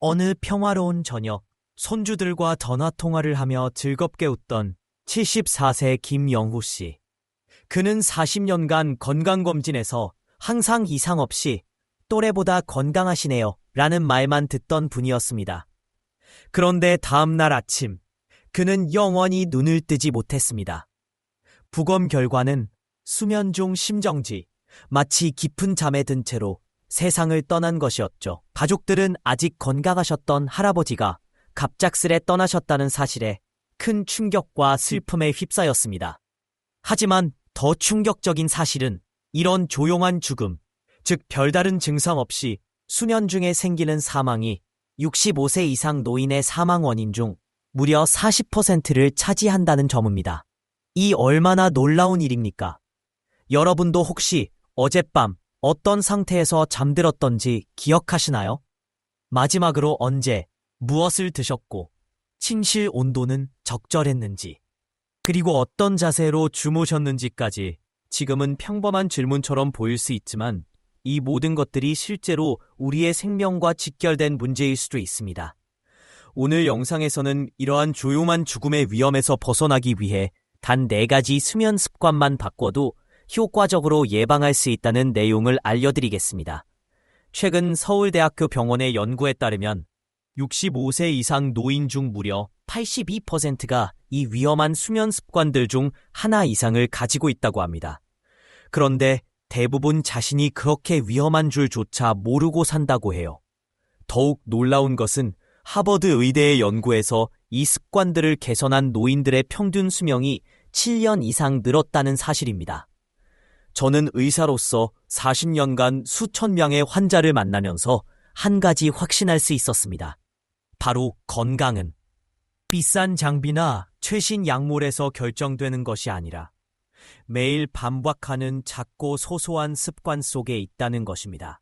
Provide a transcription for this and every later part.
어느 평화로운 저녁, 손주들과 전화통화를 하며 즐겁게 웃던 74세 김영후 씨. 그는 40년간 건강검진에서 항상 이상 없이 또래보다 건강하시네요 라는 말만 듣던 분이었습니다. 그런데 다음날 아침, 그는 영원히 눈을 뜨지 못했습니다. 부검 결과는 수면 중 심정지, 마치 깊은 잠에 든 채로 세상을 떠난 것이었죠. 가족들은 아직 건강하셨던 할아버지가 갑작스레 떠나셨다는 사실에 큰 충격과 슬픔에 휩싸였습니다. 하지만 더 충격적인 사실은 이런 조용한 죽음, 즉 별다른 증상 없이 수면 중에 생기는 사망이 65세 이상 노인의 사망 원인 중 무려 40%를 차지한다는 점입니다. 이 얼마나 놀라운 일입니까? 여러분도 혹시 어젯밤 어떤 상태에서 잠들었던지 기억하시나요? 마지막으로 언제, 무엇을 드셨고, 침실 온도는 적절했는지, 그리고 어떤 자세로 주무셨는지까지 지금은 평범한 질문처럼 보일 수 있지만 이 모든 것들이 실제로 우리의 생명과 직결된 문제일 수도 있습니다. 오늘 영상에서는 이러한 조용한 죽음의 위험에서 벗어나기 위해 단 4가지 수면 습관만 바꿔도 효과적으로 예방할 수 있다는 내용을 알려드리겠습니다. 최근 서울대학교 병원의 연구에 따르면 65세 이상 노인 중 무려 82%가 이 위험한 수면 습관들 중 하나 이상을 가지고 있다고 합니다. 그런데 대부분 자신이 그렇게 위험한 줄조차 모르고 산다고 해요. 더욱 놀라운 것은 하버드 의대의 연구에서 이 습관들을 개선한 노인들의 평균 수명이 7년 이상 늘었다는 사실입니다. 저는 의사로서 40년간 수천 명의 환자를 만나면서 한 가지 확신할 수 있었습니다. 바로 건강은 비싼 장비나 최신 약물에서 결정되는 것이 아니라 매일 반복하는 작고 소소한 습관 속에 있다는 것입니다.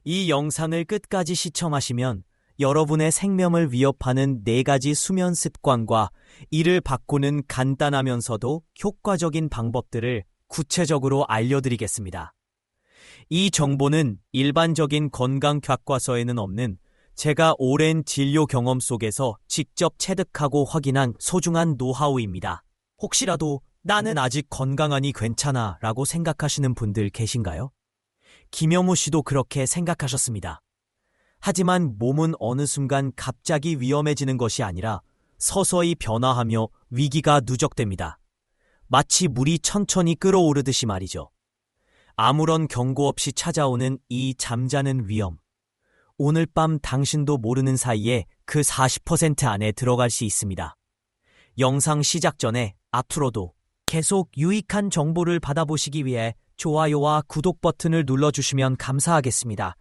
이 영상을 끝까지 시청하시면 여러분의 생명을 위협하는 4가지 수면 습관과 이를 바꾸는 간단하면서도 효과적인 방법들을 구체적으로 알려드리겠습니다. 이 정보는 일반적인 건강 교과서에는 없는 제가 오랜 진료 경험 속에서 직접 체득하고 확인한 소중한 노하우입니다. 혹시라도 나는 아직 건강하니 괜찮아 라고 생각하시는 분들 계신가요? 김영후 씨도 그렇게 생각하셨습니다. 하지만 몸은 어느 순간 갑자기 위험해지는 것이 아니라 서서히 변화하며 위기가 누적됩니다. 마치 물이 천천히 끓어오르듯이 말이죠. 아무런 경고 없이 찾아오는 이 잠자는 위험. 오늘 밤 당신도 모르는 사이에 그 40% 안에 들어갈 수 있습니다. 영상 시작 전에 앞으로도 계속 유익한 정보를 받아보시기 위해 좋아요와 구독 버튼을 눌러주시면 감사하겠습니다.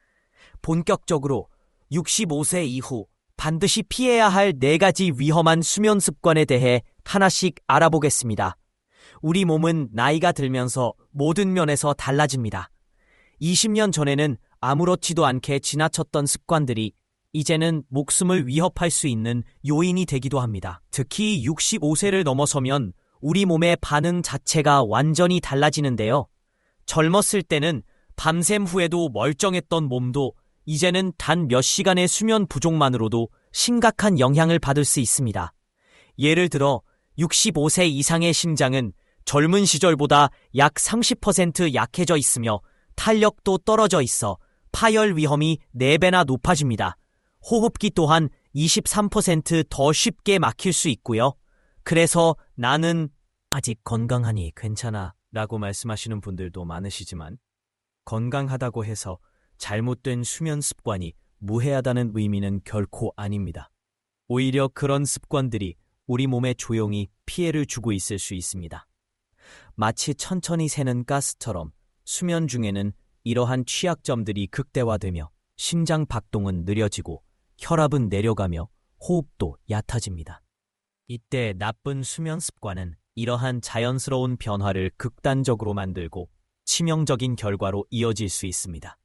본격적으로 65세 이후 반드시 피해야 할 4가지 위험한 수면 습관에 대해 하나씩 알아보겠습니다. 우리 몸은 나이가 들면서 모든 면에서 달라집니다. 20년 전에는 아무렇지도 않게 지나쳤던 습관들이 이제는 목숨을 위협할 수 있는 요인이 되기도 합니다. 특히 65세를 넘어서면 우리 몸의 반응 자체가 완전히 달라지는데요. 젊었을 때는 밤샘 후에도 멀쩡했던 몸도 이제는 단 몇 시간의 수면 부족만으로도 심각한 영향을 받을 수 있습니다. 예를 들어 65세 이상의 심장은 젊은 시절보다 약 30% 약해져 있으며 탄력도 떨어져 있어 파열 위험이 4배나 높아집니다. 호흡기 또한 23% 쉽게 막힐 수 있고요. 그래서 나는 아직 건강하니 괜찮아 라고 말씀하시는 분들도 많으시지만 건강하다고 해서 잘못된 수면 습관이 무해하다는 의미는 결코 아닙니다. 오히려 그런 습관들이 우리 몸에 조용히 피해를 주고 있을 수 있습니다. 마치 천천히 새는 가스처럼 수면 중에는 이러한 취약점들이 극대화되며 심장 박동은 느려지고 혈압은 내려가며 호흡도 얕아집니다. 이때 나쁜 수면 습관은 이러한 자연스러운 변화를 극단적으로 만들고 치명적인 결과로 이어질 수 있습니다.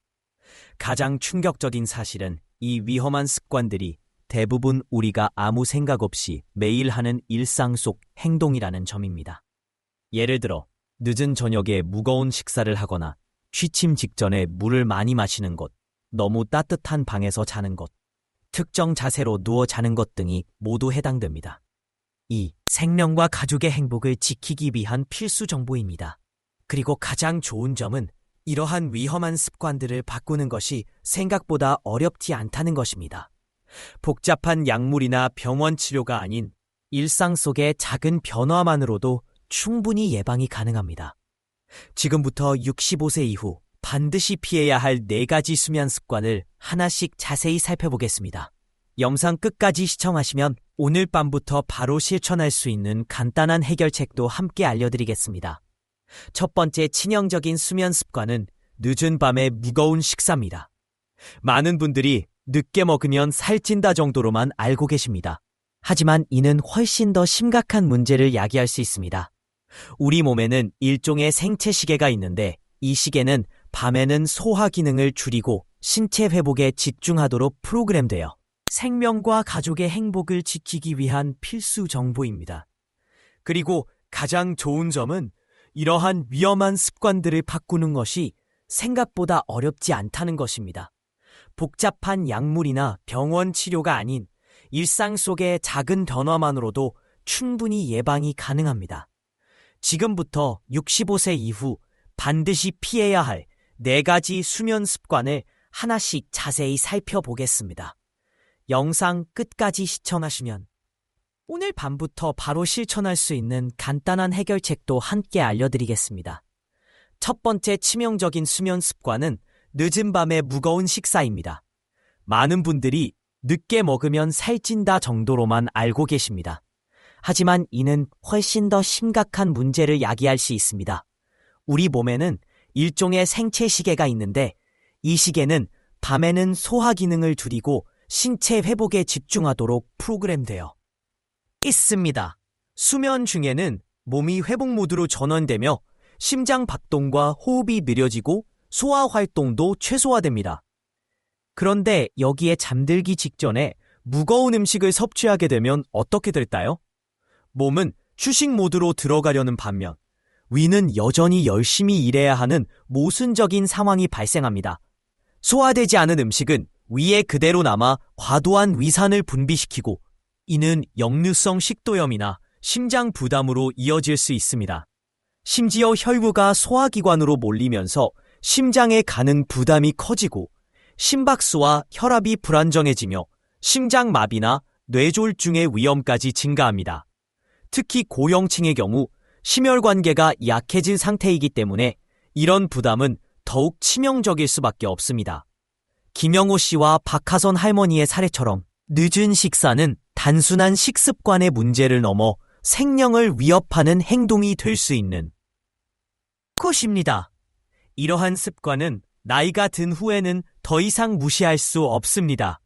가장 충격적인 사실은 이 위험한 습관들이 대부분 우리가 아무 생각 없이 매일 하는 일상 속 행동이라는 점입니다. 예를 들어 늦은 저녁에 무거운 식사를 하거나 취침 직전에 물을 많이 마시는 것, 너무 따뜻한 방에서 자는 것, 특정 자세로 누워 자는 것 등이 모두 해당됩니다. 이 생명과 가족의 행복을 지키기 위한 필수 정보입니다. 그리고 가장 좋은 점은 이러한 위험한 습관들을 바꾸는 것이 생각보다 어렵지 않다는 것입니다. 복잡한 약물이나 병원 치료가 아닌 일상 속의 작은 변화만으로도 충분히 예방이 가능합니다. 지금부터 65세 이후 반드시 피해야 할 4가지 수면 습관을 하나씩 자세히 살펴보겠습니다. 영상 끝까지 시청하시면 오늘 밤부터 바로 실천할 수 있는 간단한 해결책도 함께 알려드리겠습니다. 첫 번째 치명적인 수면 습관은 늦은 밤에 무거운 식사입니다. 많은 분들이 늦게 먹으면 살찐다 정도로만 알고 계십니다. 하지만 이는 훨씬 더 심각한 문제를 야기할 수 있습니다. 우리 몸에는 일종의 생체 시계가 있는데 이 시계는 밤에는 소화 기능을 줄이고 신체 회복에 집중하도록 프로그램되어 생명과 가족의 행복을 지키기 위한 필수 정보입니다. 그리고 가장 좋은 점은 이러한 위험한 습관들을 바꾸는 것이 생각보다 어렵지 않다는 것입니다. 복잡한 약물이나 병원 치료가 아닌 일상 속의 작은 변화만으로도 충분히 예방이 가능합니다. 지금부터 65세 이후 반드시 피해야 할 4가지 수면 습관을 하나씩 자세히 살펴보겠습니다. 영상 끝까지 시청하시면 오늘 밤부터 바로 실천할 수 있는 간단한 해결책도 함께 알려드리겠습니다. 첫 번째 치명적인 수면 습관은 늦은 밤에 무거운 식사입니다. 많은 분들이 늦게 먹으면 살찐다 정도로만 알고 계십니다. 하지만 이는 훨씬 더 심각한 문제를 야기할 수 있습니다. 우리 몸에는 일종의 생체 시계가 있는데 이 시계는 밤에는 소화 기능을 줄이고 신체 회복에 집중하도록 프로그램되어 있습니다. 수면 중에는 몸이 회복 모드로 전환되며 심장 박동과 호흡이 느려지고 소화 활동도 최소화됩니다. 그런데 여기에 잠들기 직전에 무거운 음식을 섭취하게 되면 어떻게 될까요? 몸은 휴식 모드로 들어가려는 반면 위는 여전히 열심히 일해야 하는 모순적인 상황이 발생합니다. 소화되지 않은 음식은 위에 그대로 남아 과도한 위산을 분비시키고 이는 역류성 식도염이나 심장 부담으로 이어질 수 있습니다. 심지어 혈구가 소화기관으로 몰리면서 심장에 가는 부담이 커지고 심박수와 혈압이 불안정해지며 심장마비나 뇌졸중의 위험까지 증가합니다. 특히 고령층의 경우 심혈관계가 약해진 상태이기 때문에 이런 부담은 더욱 치명적일 수밖에 없습니다. 김영호 씨와 박하선 할머니의 사례처럼 늦은 식사는 단순한 식습관의 문제를 넘어 생명을 위협하는 행동이 될 수 있는 것입니다. 이러한 습관은 나이가 든 후에는 더 이상 무시할 수 없습니다.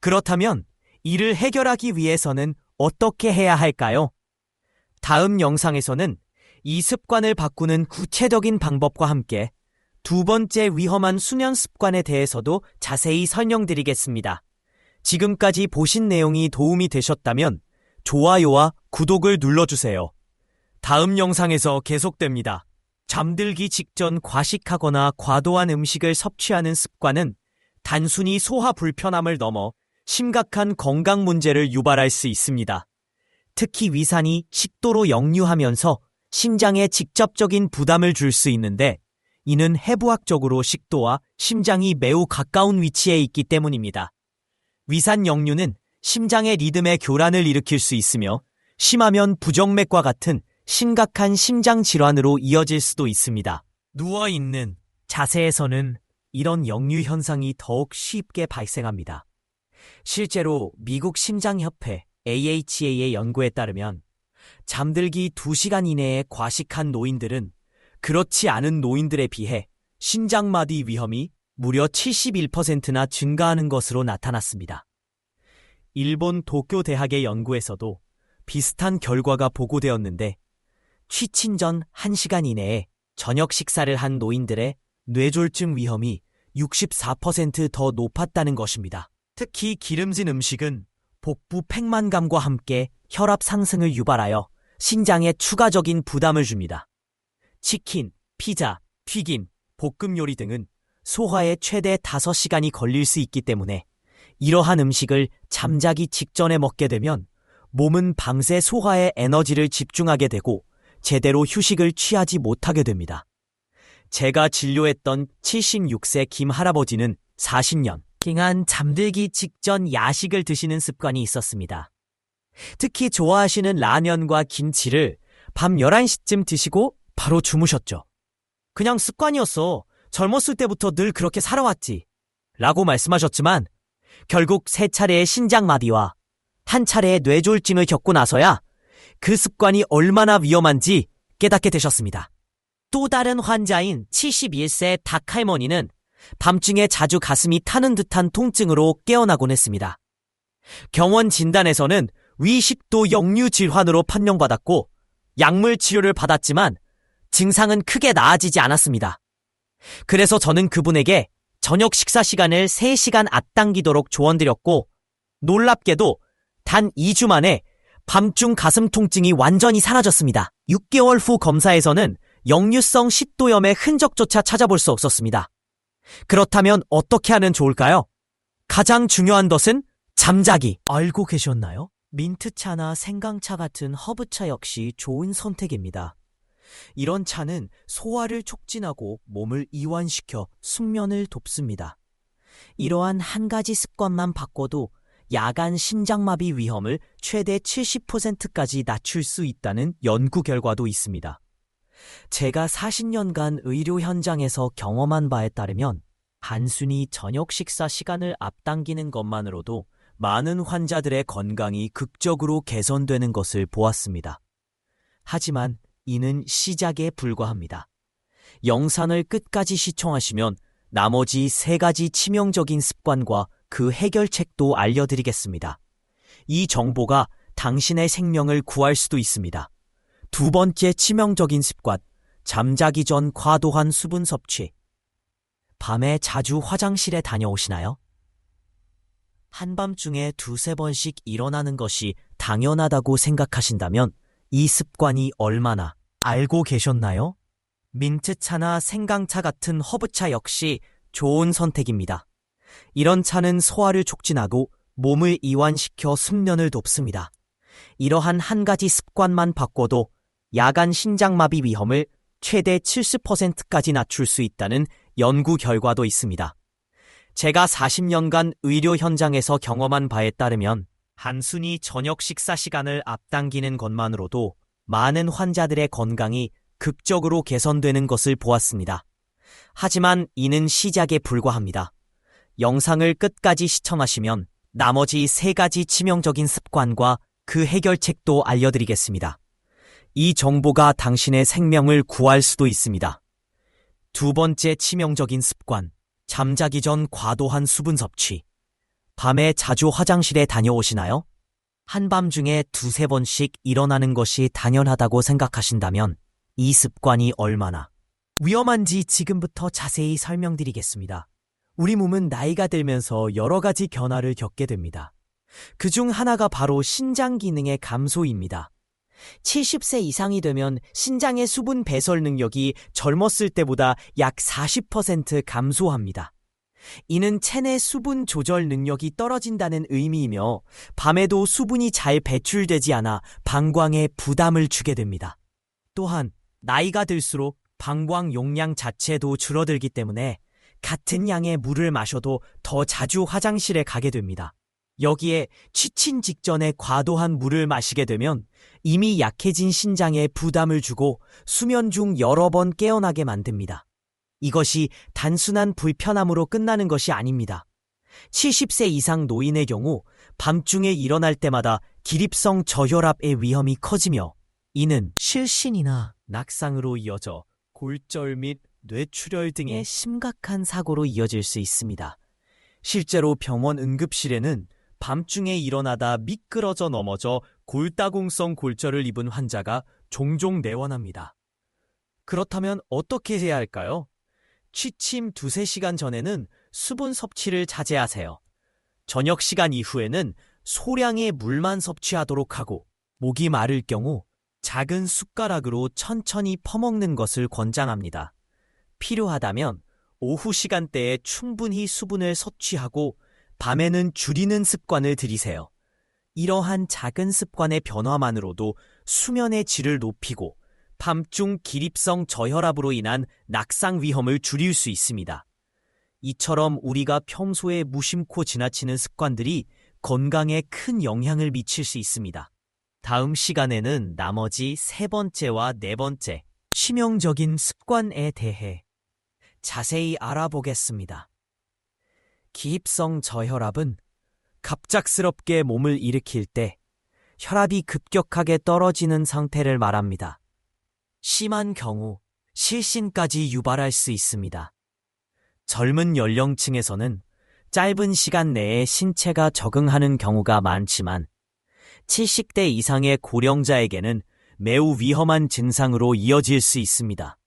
그렇다면 이를 해결하기 위해서는 어떻게 해야 할까요? 다음 영상에서는 이 습관을 바꾸는 구체적인 방법과 함께 2번째 위험한 수면 습관에 대해서도 자세히 설명드리겠습니다. 지금까지 보신 내용이 도움이 되셨다면 좋아요와 구독을 눌러주세요. 다음 영상에서 계속됩니다. 잠들기 직전 과식하거나 과도한 음식을 섭취하는 습관은 단순히 소화 불편함을 넘어 심각한 건강 문제를 유발할 수 있습니다. 특히 위산이 식도로 역류하면서 심장에 직접적인 부담을 줄 수 있는데 이는 해부학적으로 식도와 심장이 매우 가까운 위치에 있기 때문입니다. 위산 역류는 심장의 리듬의 교란을 일으킬 수 있으며 심하면 부정맥과 같은 심각한 심장 질환으로 이어질 수도 있습니다. 누워있는 자세에서는 이런 역류 현상이 더욱 쉽게 발생합니다. 실제로 미국 심장협회 AHA의 연구에 따르면 잠들기 2시간 이내에 과식한 노인들은 그렇지 않은 노인들에 비해 심장마비 위험이 무려 71%나 증가하는 것으로 나타났습니다. 일본 도쿄 대학의 연구에서도 비슷한 결과가 보고되었는데 취침 전 1시간 이내에 저녁 식사를 한 노인들의 뇌졸중 위험이 64% 높았다는 것입니다. 특히 기름진 음식은 복부 팽만감과 함께 혈압 상승을 유발하여 신장에 추가적인 부담을 줍니다. 치킨, 피자, 튀김, 볶음 요리 등은 소화에 최대 5시간이 걸릴 수 있기 때문에 이러한 음식을 잠자기 직전에 먹게 되면 몸은 밤새 소화에 에너지를 집중하게 되고 제대로 휴식을 취하지 못하게 됩니다. 제가 진료했던 76세 김 할아버지는 40년 동안 잠들기 직전 야식을 드시는 습관이 있었습니다. 특히 좋아하시는 라면과 김치를 밤 11시쯤 드시고 바로 주무셨죠. 그냥 습관이었어. 젊었을 때부터 늘 그렇게 살아왔지. 라고 말씀하셨지만 결국 3차례의 신장마비와 1차례의 뇌졸중을 겪고 나서야 그 습관이 얼마나 위험한지 깨닫게 되셨습니다. 또 다른 환자인 71세 닭할머니는 밤중에 자주 가슴이 타는 듯한 통증으로 깨어나곤 했습니다. 병원 진단에서는 위식도 역류 질환으로 판명받았고 약물 치료를 받았지만 증상은 크게 나아지지 않았습니다. 그래서 저는 그분에게 저녁 식사 시간을 3시간 앞당기도록 조언드렸고 놀랍게도 단 2주 만에 밤중 가슴 통증이 완전히 사라졌습니다. 6개월 후 검사에서는 역류성 식도염의 흔적조차 찾아볼 수 없었습니다. 그렇다면 어떻게 하면 좋을까요? 가장 중요한 것은 잠자기. 알고 계셨나요? 민트차나 생강차 같은 허브차 역시 좋은 선택입니다. 이런 차는 소화를 촉진하고 몸을 이완시켜 숙면을 돕습니다. 이러한 한 가지 습관만 바꿔도 야간 심장마비 위험을 최대 70%까지 낮출 수 있다는 연구 결과도 있습니다. 제가 40년간 의료 현장에서 경험한 바에 따르면 단순히 저녁 식사 시간을 앞당기는 것만으로도 많은 환자들의 건강이 극적으로 개선되는 것을 보았습니다. 하지만 이는 시작에 불과합니다. 영상을 끝까지 시청하시면 나머지 3가지 치명적인 습관과 그 해결책도 알려드리겠습니다. 이 정보가 당신의 생명을 구할 수도 있습니다. 2번째 치명적인 습관, 잠자기 전 과도한 수분 섭취. 밤에 자주 화장실에 다녀오시나요? 한밤중에 2-3번씩 일어나는 것이 당연하다고 생각하신다면 이 습관이 얼마나 알고 계셨나요? 민트차나 생강차 같은 허브차 역시 좋은 선택입니다. 이런 차는 소화를 촉진하고 몸을 이완시켜 숙면을 돕습니다. 이러한 한 가지 습관만 바꿔도 야간 심장마비 위험을 최대 70%까지 낮출 수 있다는 연구 결과도 있습니다. 제가 40년간 의료 현장에서 경험한 바에 따르면 단순히 저녁 식사 시간을 앞당기는 것만으로도 많은 환자들의 건강이 극적으로 개선되는 것을 보았습니다. 하지만 이는 시작에 불과합니다. 영상을 끝까지 시청하시면 나머지 3가지 치명적인 습관과 그 해결책도 알려드리겠습니다. 이 정보가 당신의 생명을 구할 수도 있습니다. 2번째 치명적인 습관, 잠자기 전 과도한 수분 섭취. 밤에 자주 화장실에 다녀오시나요? 한밤중에 2-3번씩 일어나는 것이 당연하다고 생각하신다면 이 습관이 얼마나 위험한지 지금부터 자세히 설명드리겠습니다. 우리 몸은 나이가 들면서 여러 가지 변화를 겪게 됩니다. 그중 하나가 바로 신장 기능의 감소입니다. 70세 이상이 되면 신장의 수분 배설 능력이 젊었을 때보다 약 40% 감소합니다. 이는 체내 수분 조절 능력이 떨어진다는 의미이며 밤에도 수분이 잘 배출되지 않아 방광에 부담을 주게 됩니다. 또한 나이가 들수록 방광 용량 자체도 줄어들기 때문에 같은 양의 물을 마셔도 더 자주 화장실에 가게 됩니다. 여기에 취침 직전에 과도한 물을 마시게 되면 이미 약해진 신장에 부담을 주고 수면 중 여러 번 깨어나게 만듭니다. 이것이 단순한 불편함으로 끝나는 것이 아닙니다. 70세 이상 노인의 경우 밤중에 일어날 때마다 기립성 저혈압의 위험이 커지며 이는 실신이나 낙상으로 이어져 골절 및 뇌출혈 등의 심각한 사고로 이어질 수 있습니다. 실제로 병원 응급실에는 밤중에 일어나다 미끄러져 넘어져 골다공성 골절을 입은 환자가 종종 내원합니다. 그렇다면 어떻게 해야 할까요? 취침 2-3시간 전에는 수분 섭취를 자제하세요. 저녁 시간 이후에는 소량의 물만 섭취하도록 하고 목이 마를 경우 작은 숟가락으로 천천히 퍼먹는 것을 권장합니다. 필요하다면 오후 시간대에 충분히 수분을 섭취하고 밤에는 줄이는 습관을 들이세요. 이러한 작은 습관의 변화만으로도 수면의 질을 높이고 밤중 기립성 저혈압으로 인한 낙상 위험을 줄일 수 있습니다. 이처럼 우리가 평소에 무심코 지나치는 습관들이 건강에 큰 영향을 미칠 수 있습니다. 다음 시간에는 나머지 세 번째와 네 번째, 치명적인 습관에 대해 자세히 알아보겠습니다. 기입성 저혈압은 갑작스럽게 몸을 일으킬 때 혈압이 급격하게 떨어지는 상태를 말합니다. 심한 경우 실신까지 유발할 수 있습니다. 젊은 연령층에서는 짧은 시간 내에 신체가 적응하는 경우가 많지만 70대 이상의 고령자에게는 매우 위험한 증상으로 이어질 수 있습니다.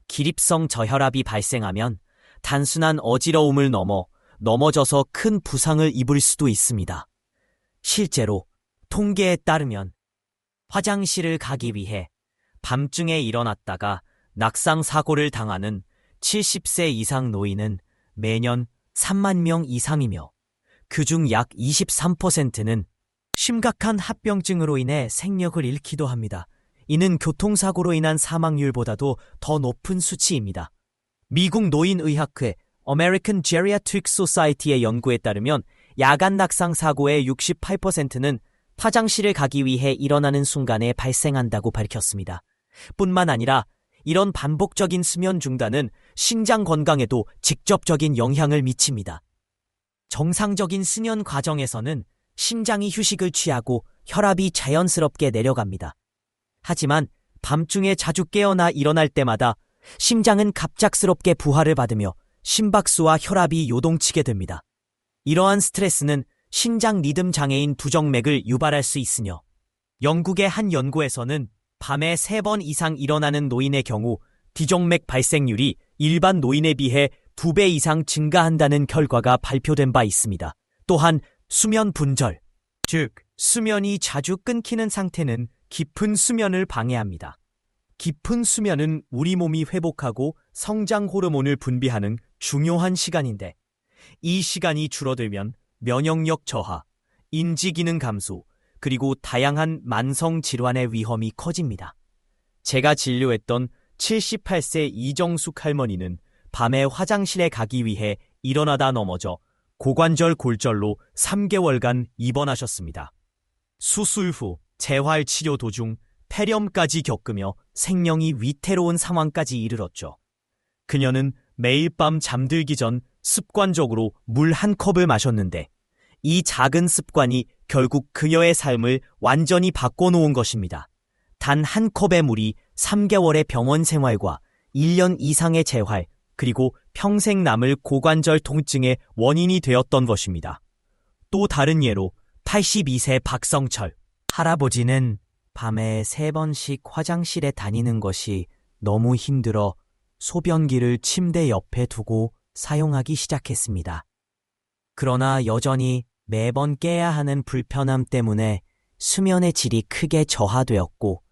기립성 저혈압이 발생하면 단순한 어지러움을 넘어져서 큰 부상을 입을 수도 있습니다. 실제로 통계에 따르면 화장실을 가기 위해 밤중에 일어났다가 낙상 사고를 당하는 70세 이상 노인은 매년 3만 명 이상이며 그중 약 23%는 심각한 합병증으로 인해 생력을 잃기도 합니다. 이는 교통사고로 인한 사망률보다도 더 높은 수치입니다. 미국 노인의학회 American Geriatric Society의 연구에 따르면 야간 낙상 사고의 68%는 화장실을 가기 위해 일어나는 순간에 발생한다고 밝혔습니다. 뿐만 아니라 이런 반복적인 수면 중단은 신장 건강에도 직접적인 영향을 미칩니다. 정상적인 수면 과정에서는 심장이 휴식을 취하고 혈압이 자연스럽게 내려갑니다. 하지만 밤중에 자주 깨어나 일어날 때마다 심장은 갑작스럽게 부하를 받으며 심박수와 혈압이 요동치게 됩니다. 이러한 스트레스는 심장 리듬 장애인 두정맥을 유발할 수 있으며 영국의 한 연구에서는 밤에 3번 이상 일어나는 노인의 경우 뒤정맥 발생률이 일반 노인에 비해 2배 이상 증가한다는 결과가 발표된 바 있습니다. 또한 수면 분절, 즉 수면이 자주 끊기는 상태는 깊은 수면을 방해합니다. 깊은 수면은 우리 몸이 회복하고 성장 호르몬을 분비하는 중요한 시간인데 이 시간이 줄어들면 면역력 저하, 인지기능 감소, 그리고 다양한 만성 질환의 위험이 커집니다. 제가 진료했던 78세 이정숙 할머니는 밤에 화장실에 가기 위해 일어나다 넘어져 고관절 골절로 3개월간 입원하셨습니다. 수술 후 재활치료 도중 폐렴까지 겪으며 생명이 위태로운 상황까지 이르렀죠. 그녀는 매일 밤 잠들기 전 습관적으로 물 한 컵을 마셨는데 이 작은 습관이 결국 그녀의 삶을 완전히 바꿔놓은 것입니다. 단 한 컵의 물이 3개월의 병원 생활과 1년 이상의 재활, 그리고 평생 남을 고관절 통증의 원인이 되었던 것입니다. 또 다른 예로 82세 박성철 할아버지는 밤에 3번씩 화장실에 다니는 것이 너무 힘들어 소변기를 침대 옆에 두고 사용하기 시작했습니다. 그러나 여전히 매번 깨야 하는 불편함 때문에 수면의 질이 크게 저하되었고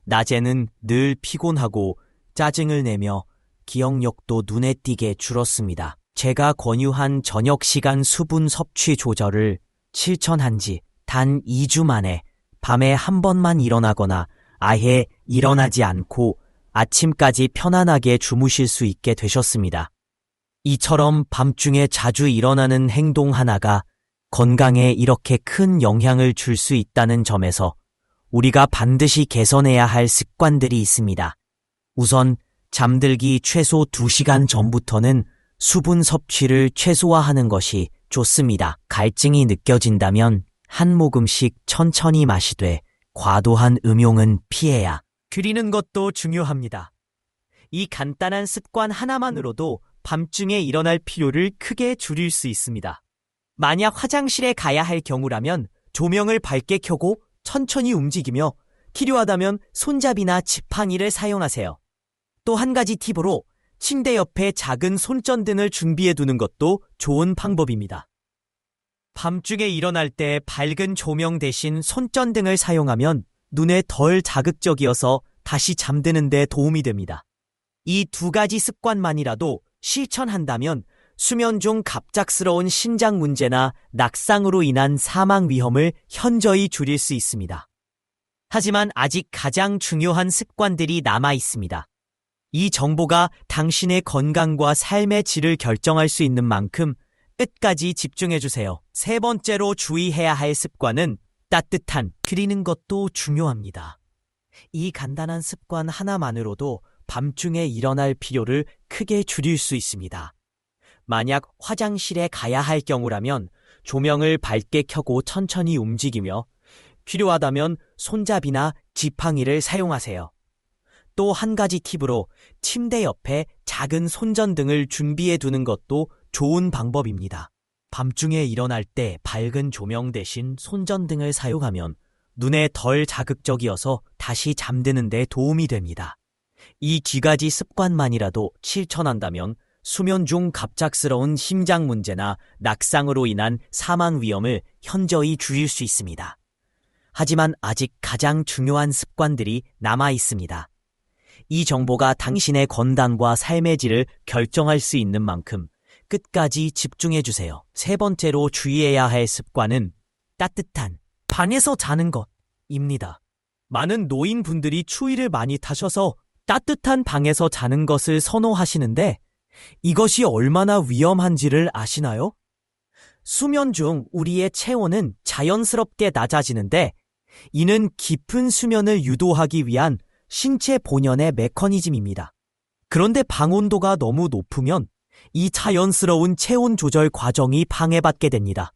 낮에는 늘 피곤하고 짜증을 내며 기억력도 눈에 띄게 줄었습니다. 제가 권유한 저녁 시간 수분 섭취 조절을 실천한 지 단 2주 만에 밤에 한 번만 일어나거나 아예 일어나지 않고 아침까지 편안하게 주무실 수 있게 되셨습니다. 이처럼 밤중에 자주 일어나는 행동 하나가 건강에 이렇게 큰 영향을 줄 수 있다는 점에서 우리가 반드시 개선해야 할 습관들이 있습니다. 우선 잠들기 최소 2시간 전부터는 수분 섭취를 최소화하는 것이 좋습니다. 갈증이 느껴진다면 한 모금씩 천천히 마시되 과도한 음용은 피해야 줄이는 것도 중요합니다. 이 간단한 습관 하나만으로도 밤중에 일어날 필요를 크게 줄일 수 있습니다. 만약 화장실에 가야 할 경우라면 조명을 밝게 켜고 천천히 움직이며 필요하다면 손잡이나 지팡이를 사용하세요. 또 한 가지 팁으로 침대 옆에 작은 손전등을 준비해 두는 것도 좋은 방법입니다. 밤중에 일어날 때 밝은 조명 대신 손전등을 사용하면 눈에 덜 자극적이어서 다시 잠드는 데 도움이 됩니다. 이 2가지 습관만이라도 실천한다면 수면 중 갑작스러운 심장 문제나 낙상으로 인한 사망 위험을 현저히 줄일 수 있습니다. 하지만 아직 가장 중요한 습관들이 남아 있습니다. 이 정보가 당신의 건강과 삶의 질을 결정할 수 있는 만큼 끝까지 집중해주세요. 세 번째로 주의해야 할 습관은 따뜻한 그리는 것도 중요합니다. 이 간단한 습관 하나만으로도 밤중에 일어날 필요를 크게 줄일 수 있습니다. 만약 화장실에 가야 할 경우라면 조명을 밝게 켜고 천천히 움직이며 필요하다면 손잡이나 지팡이를 사용하세요. 또 한 가지 팁으로 침대 옆에 작은 손전등을 준비해 두는 것도 좋은 방법입니다. 밤중에 일어날 때 밝은 조명 대신 손전등을 사용하면 눈에 덜 자극적이어서 다시 잠드는 데 도움이 됩니다. 이 두 가지 습관만이라도 실천한다면 수면 중 갑작스러운 심장 문제나 낙상으로 인한 사망 위험을 현저히 줄일 수 있습니다. 하지만 아직 가장 중요한 습관들이 남아 있습니다. 이 정보가 당신의 건강과 삶의 질을 결정할 수 있는 만큼 끝까지 집중해주세요. 세 번째로 주의해야 할 습관은 따뜻한 방에서 자는 것입니다. 많은 노인분들이 추위를 많이 타셔서 따뜻한 방에서 자는 것을 선호하시는데 이것이 얼마나 위험한지를 아시나요? 수면 중 우리의 체온은 자연스럽게 낮아지는데 이는 깊은 수면을 유도하기 위한 신체 본연의 메커니즘입니다. 그런데 방 온도가 너무 높으면 이 자연스러운 체온 조절 과정이 방해받게 됩니다.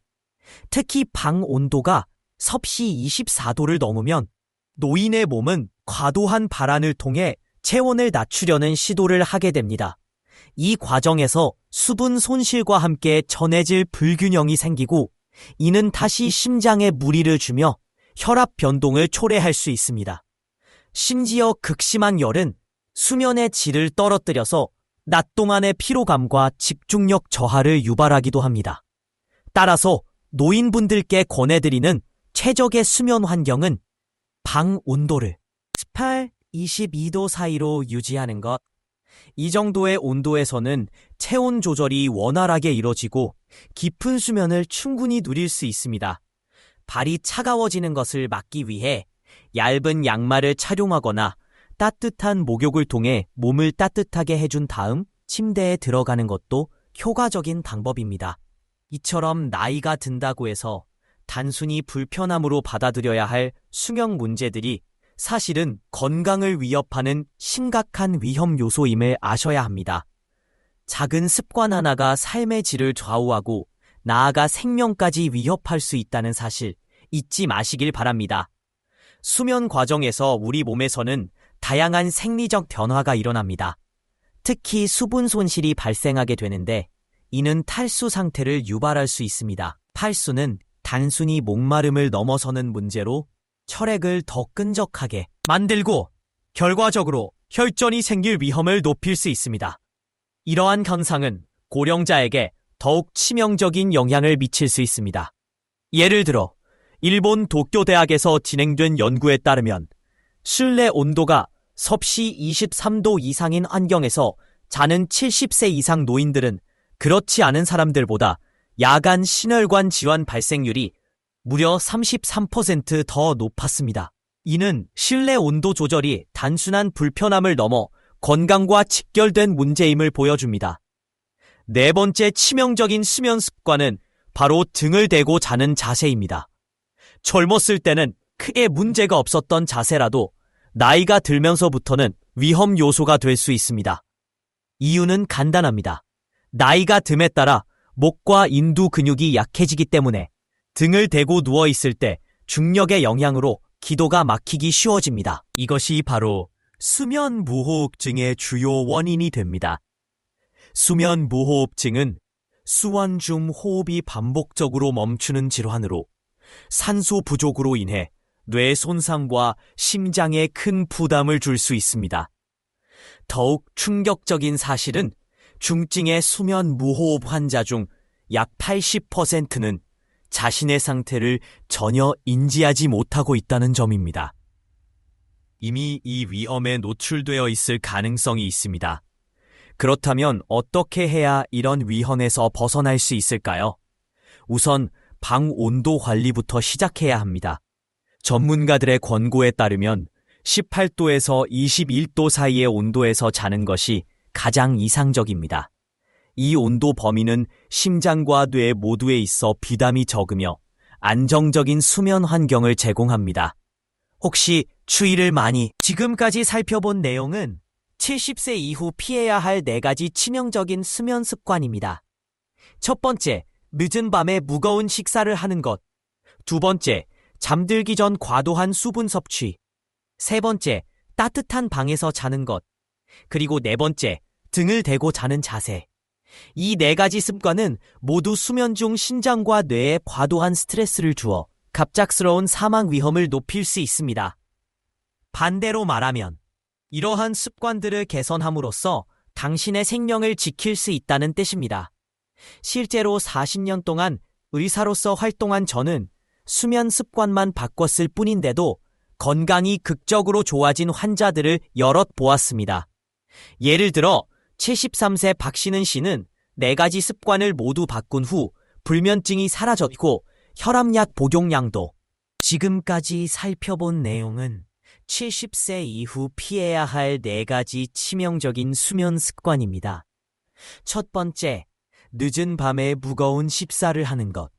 특히 방 온도가 섭씨 24도를 넘으면 노인의 몸은 과도한 발환을 통해 체온을 낮추려는 시도를 하게 됩니다. 이 과정에서 수분 손실과 함께 전해질 불균형이 생기고 이는 다시 심장에 무리를 주며 혈압 변동을 초래할 수 있습니다. 심지어 극심한 열은 수면의 질을 떨어뜨려서 낮 동안의 피로감과 집중력 저하를 유발하기도 합니다. 따라서 노인분들께 권해드리는 최적의 수면 환경은 방 온도를 18, 22도 사이로 유지하는 것. 이 정도의 온도에서는 체온 조절이 원활하게 이뤄지고 깊은 수면을 충분히 누릴 수 있습니다. 발이 차가워지는 것을 막기 위해 얇은 양말을 착용하거나 따뜻한 목욕을 통해 몸을 따뜻하게 해준 다음 침대에 들어가는 것도 효과적인 방법입니다. 이처럼 나이가 든다고 해서 단순히 불편함으로 받아들여야 할 수면 문제들이 사실은 건강을 위협하는 심각한 위험 요소임을 아셔야 합니다. 작은 습관 하나가 삶의 질을 좌우하고 나아가 생명까지 위협할 수 있다는 사실 잊지 마시길 바랍니다. 수면 과정에서 우리 몸에서는 다양한 생리적 변화가 일어납니다. 특히 수분 손실이 발생하게 되는데 이는 탈수 상태를 유발할 수 있습니다. 탈수는 단순히 목마름을 넘어서는 문제로 혈액을 더 끈적하게 만들고 결과적으로 혈전이 생길 위험을 높일 수 있습니다. 이러한 현상은 고령자에게 더욱 치명적인 영향을 미칠 수 있습니다. 예를 들어 일본 도쿄대학에서 진행된 연구에 따르면 실내 온도가 섭씨 23도 이상인 환경에서 자는 70세 이상 노인들은 그렇지 않은 사람들보다 야간 심혈관 질환 발생률이 무려 33% 더 높았습니다. 이는 실내 온도 조절이 단순한 불편함을 넘어 건강과 직결된 문제임을 보여줍니다. 네 번째 치명적인 수면 습관은 바로 등을 대고 자는 자세입니다. 젊었을 때는 크게 문제가 없었던 자세라도 나이가 들면서부터는 위험 요소가 될 수 있습니다. 이유는 간단합니다. 나이가 듦에 따라 목과 인두 근육이 약해지기 때문에 등을 대고 누워있을 때 중력의 영향으로 기도가 막히기 쉬워집니다. 이것이 바로 수면 무호흡증의 주요 원인이 됩니다. 수면 무호흡증은 수원 중 호흡이 반복적으로 멈추는 질환으로 산소 부족으로 인해 뇌 손상과 심장에 큰 부담을 줄 수 있습니다. 더욱 충격적인 사실은 중증의 수면 무호흡 환자 중 약 80%는 자신의 상태를 전혀 인지하지 못하고 있다는 점입니다. 이미 이 위험에 노출되어 있을 가능성이 있습니다. 그렇다면 어떻게 해야 이런 위험에서 벗어날 수 있을까요? 우선 방 온도 관리부터 시작해야 합니다. 전문가들의 권고에 따르면 18도에서 21도 사이의 온도에서 자는 것이 가장 이상적입니다. 이 온도 범위는 심장과 뇌 모두에 있어 비담이 적으며 안정적인 수면 환경을 제공합니다. 혹시 추위를 많이 지금까지 살펴본 내용은 70세 이후 피해야 할 4가지 치명적인 수면 습관입니다. 첫 번째, 늦은 밤에 무거운 식사를 하는 것. 두 번째, 잠들기 전 과도한 수분 섭취. 세 번째, 따뜻한 방에서 자는 것. 그리고 네 번째, 등을 대고 자는 자세. 이 4가지 습관은 모두 수면 중 신장과 뇌에 과도한 스트레스를 주어 갑작스러운 사망 위험을 높일 수 있습니다. 반대로 말하면 이러한 습관들을 개선함으로써 당신의 생명을 지킬 수 있다는 뜻입니다. 실제로 40년 동안 의사로서 활동한 저는 수면 습관만 바꿨을 뿐인데도 건강이 극적으로 좋아진 환자들을 여럿 보았습니다. 예를 들어 73세 박신은 씨는 4가지 습관을 모두 바꾼 후 불면증이 사라졌고 혈압약 복용량도. 지금까지 살펴본 내용은 70세 이후 피해야 할 4가지 치명적인 수면 습관입니다. 첫 번째, 늦은 밤에 무거운 식사를 하는 것.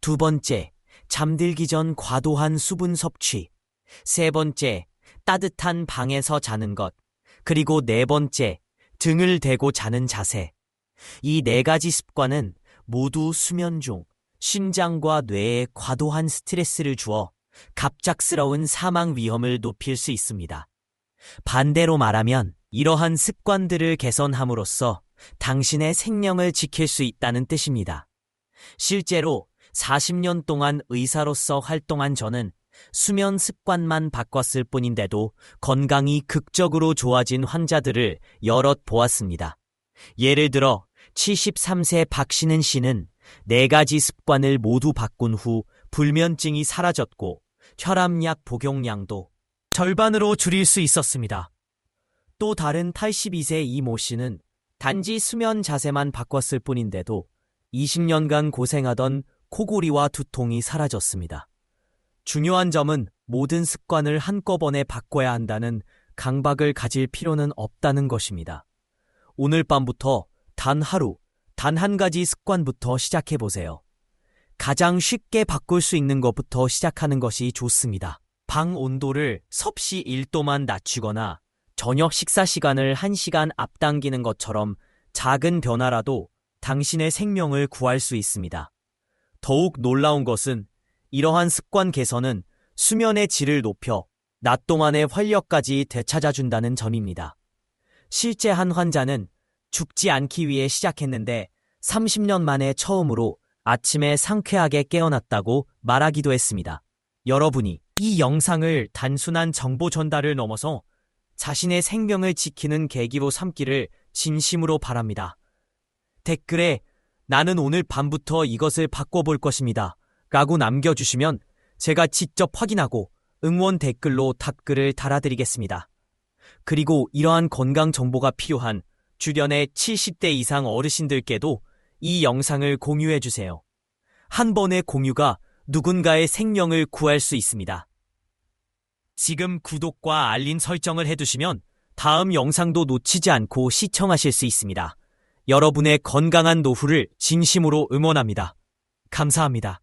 두 번째, 잠들기 전 과도한 수분 섭취. 세 번째, 따뜻한 방에서 자는 것. 그리고 네 번째, 등을 대고 자는 자세. 이 4가지 습관은 모두 수면 중 심장과 뇌에 과도한 스트레스를 주어 갑작스러운 사망 위험을 높일 수 있습니다. 반대로 말하면 이러한 습관들을 개선함으로써 당신의 생명을 지킬 수 있다는 뜻입니다. 실제로 40년 동안 의사로서 활동한 저는 수면 습관만 바꿨을 뿐인데도 건강이 극적으로 좋아진 환자들을 여럿 보았습니다. 예를 들어 73세 박신은 씨는 4가지 습관을 모두 바꾼 후 불면증이 사라졌고 혈압약 복용량도 절반으로 줄일 수 있었습니다. 또 다른 82세 이모 씨는 단지 수면 자세만 바꿨을 뿐인데도 20년간 고생하던 코골이와 두통이 사라졌습니다. 중요한 점은 모든 습관을 한꺼번에 바꿔야 한다는 강박을 가질 필요는 없다는 것입니다. 오늘 밤부터 단 하루, 단 한 가지 습관부터 시작해보세요. 가장 쉽게 바꿀 수 있는 것부터 시작하는 것이 좋습니다. 방 온도를 섭씨 1도만 낮추거나 저녁 식사 시간을 1시간 앞당기는 것처럼 작은 변화라도 당신의 생명을 구할 수 있습니다. 더욱 놀라운 것은 이러한 습관 개선은 수면의 질을 높여 낮 동안의 활력까지 되찾아준다는 점입니다. 실제 한 환자는 죽지 않기 위해 시작했는데 30년 만에 처음으로 아침에 상쾌하게 깨어났다고 말하기도 했습니다. 여러분이 이 영상을 단순한 정보 전달을 넘어서 자신의 생명을 지키는 계기로 삼기를 진심으로 바랍니다. 댓글에 나는 오늘 밤부터 이것을 바꿔볼 것입니다 라고 남겨주시면 제가 직접 확인하고 응원 댓글로 답글을 달아드리겠습니다. 그리고 이러한 건강 정보가 필요한 주변의 70대 이상 어르신들께도 이 영상을 공유해주세요. 한 번의 공유가 누군가의 생명을 구할 수 있습니다. 지금 구독과 알림 설정을 해두시면 다음 영상도 놓치지 않고 시청하실 수 있습니다. 여러분의 건강한 노후를 진심으로 응원합니다. 감사합니다.